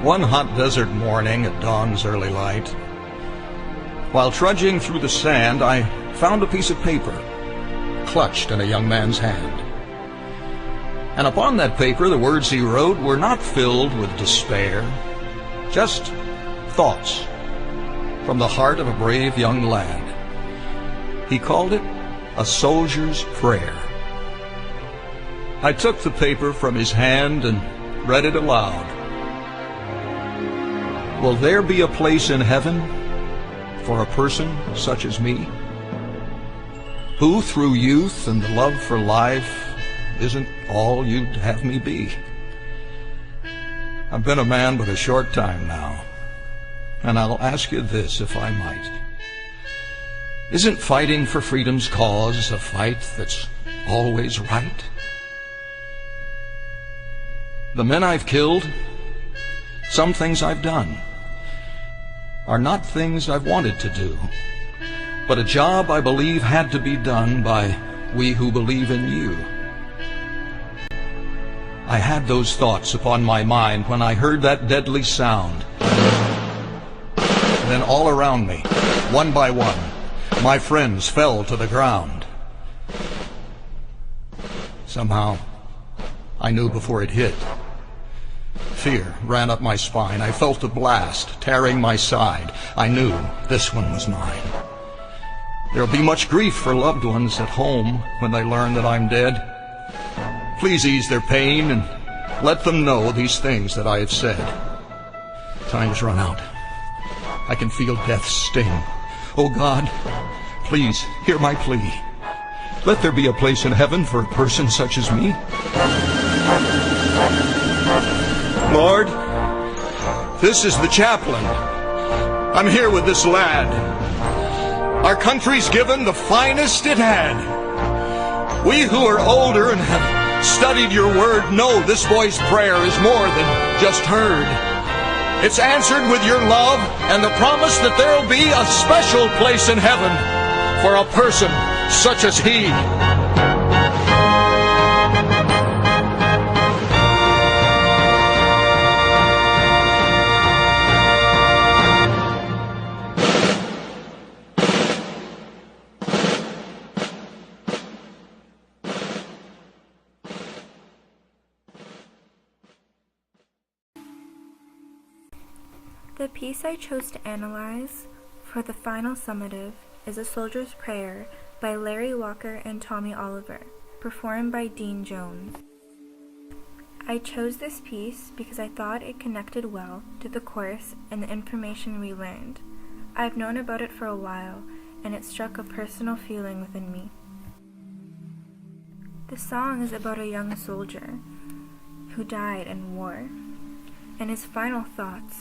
One hot desert morning at dawn's early light, while trudging through the sand, I found a piece of paper clutched in a young man's hand. And upon that paper, the words he wrote were not filled with despair, just thoughts from the heart of a brave young lad. He called it a soldier's prayer. I took the paper from his hand and read it aloud. Will there be a place in heaven for a person such as me, who through youth and the love for life isn't all you'd have me be? I've been a man but a short time now, and I'll ask you this, if I might. Isn't fighting for freedom's cause a fight that's always right? The men I've killed, some things I've done, are not things I've wanted to do, but a job I believe had to be done by we who believe in you. I had those thoughts upon my mind when I heard that deadly sound. Then all around me, one by one, my friends fell to the ground. Somehow, I knew before it hit. Fear ran up my spine. I felt a blast tearing my side. I knew this one was mine. There'll be much grief for loved ones at home when they learn that I'm dead. Please ease their pain and let them know these things that I have said. Time's run out. I can feel death's sting. Oh God, please hear my plea. Let there be a place in heaven for a person such as me. Lord, this is the chaplain. I'm here with this lad. Our country's given the finest it had. We who are older and have studied your word know this boy's prayer is more than just heard. It's answered with your love and the promise that there'll be a special place in heaven for a person such as he. The piece I chose to analyze for the final summative is A Soldier's Prayer by Larry Walker and Tommy Oliver, performed by Dean Jones. I chose this piece because I thought it connected well to the course and the information we learned. I've known about it for a while, and it struck a personal feeling within me. The song is about a young soldier who died in war, and his final thoughts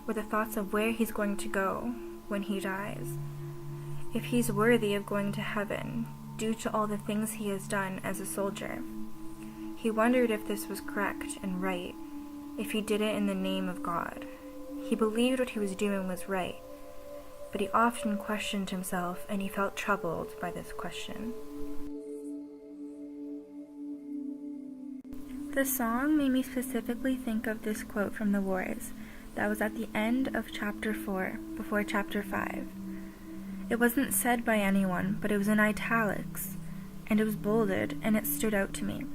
were the thoughts of where he's going to go when he dies. If he's worthy of going to heaven due to all the things he has done as a soldier. He wondered if this was correct and right, if he did it in the name of God. He believed what he was doing was right, but he often questioned himself, and he felt troubled by this question. The song made me specifically think of this quote from the wars that was at the end of chapter 4, before chapter 5. It wasn't said by anyone, but it was in italics, and it was bolded, and it stood out to me.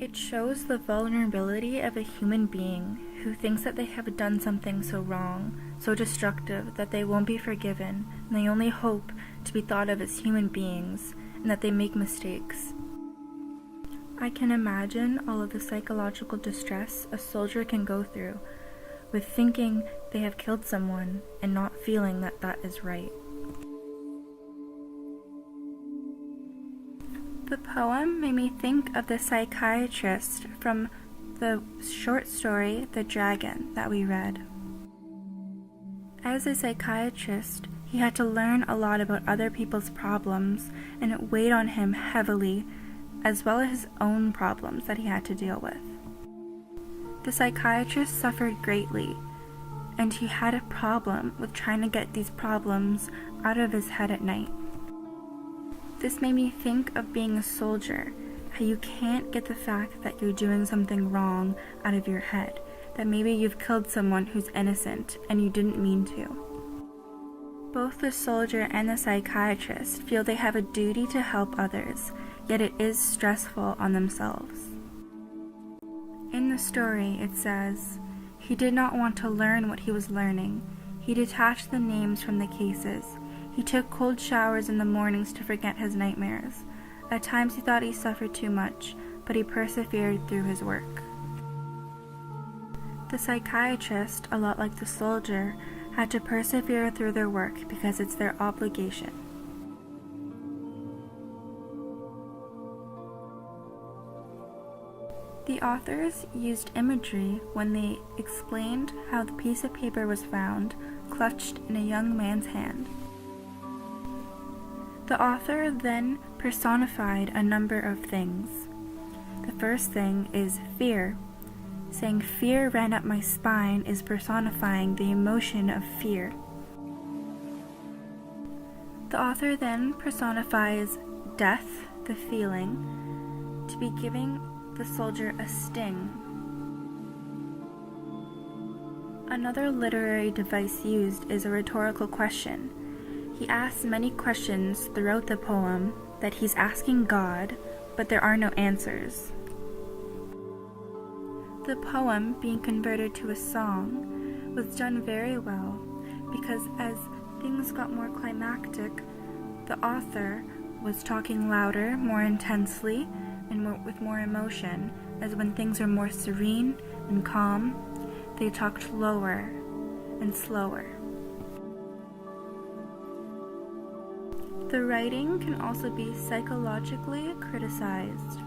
It shows the vulnerability of a human being who thinks that they have done something so wrong, so destructive, that they won't be forgiven, and they only hope to be thought of as human beings, and that they make mistakes. I can imagine all of the psychological distress a soldier can go through with thinking they have killed someone and not feeling that that is right. The poem made me think of the psychiatrist from the short story The Dragon that we read. As a psychiatrist, he had to learn a lot about other people's problems, and it weighed on him heavily, as well as his own problems that he had to deal with. The psychiatrist suffered greatly, and he had a problem with trying to get these problems out of his head at night. This made me think of being a soldier, how you can't get the fact that you're doing something wrong out of your head, that maybe you've killed someone who's innocent and you didn't mean to. Both the soldier and the psychiatrist feel they have a duty to help others, yet it is stressful on themselves. In the story, it says, "He did not want to learn what he was learning. He detached the names from the cases. He took cold showers in the mornings to forget his nightmares. At times he thought he suffered too much, but he persevered through his work." The psychiatrist, a lot like the soldier, had to persevere through their work because it's their obligation. The authors used imagery when they explained how the piece of paper was found, clutched in a young man's hand. The author then personified a number of things. The first thing is fear. Saying "fear ran up my spine" is personifying the emotion of fear. The author then personifies death, the feeling, to be giving the soldier a sting. Another literary device used is a rhetorical question. He asks many questions throughout the poem that he's asking God, but there are no answers. The poem, being converted to a song, was done very well because as things got more climactic, the author was talking louder, more intensely, and with more emotion, as when things are more serene and calm, they talked lower and slower. The writing can also be psychologically criticized.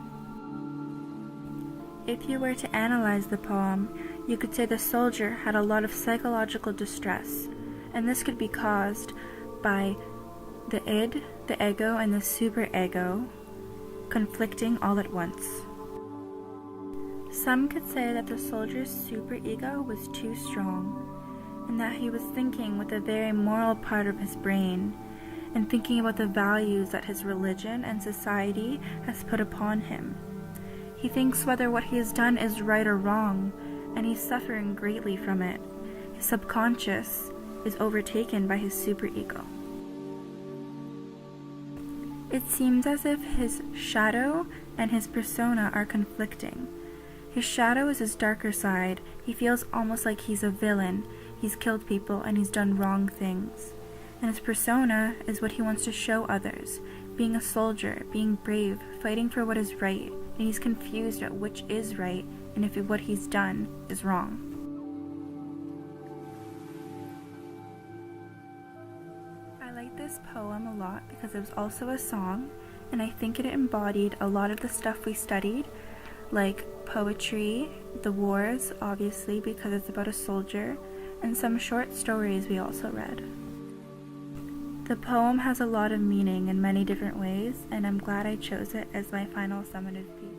If you were to analyze the poem, you could say the soldier had a lot of psychological distress, and this could be caused by the id, the ego, and the superego conflicting all at once. Some could say that the soldier's superego was too strong, and that he was thinking with a very moral part of his brain, and thinking about the values that his religion and society has put upon him. He thinks whether what he has done is right or wrong, and he's suffering greatly from it. His subconscious is overtaken by his superego. It seems as if his shadow and his persona are conflicting. His shadow is his darker side. He feels almost like he's a villain. He's killed people and he's done wrong things. And his persona is what he wants to show others, being a soldier, being brave, fighting for what is right, and he's confused at which is right and if what he's done is wrong. I like this poem a lot because it was also a song, and I think it embodied a lot of the stuff we studied, like poetry, the wars, obviously because it's about a soldier, and some short stories we also read. The poem has a lot of meaning in many different ways, and I'm glad I chose it as my final summative piece.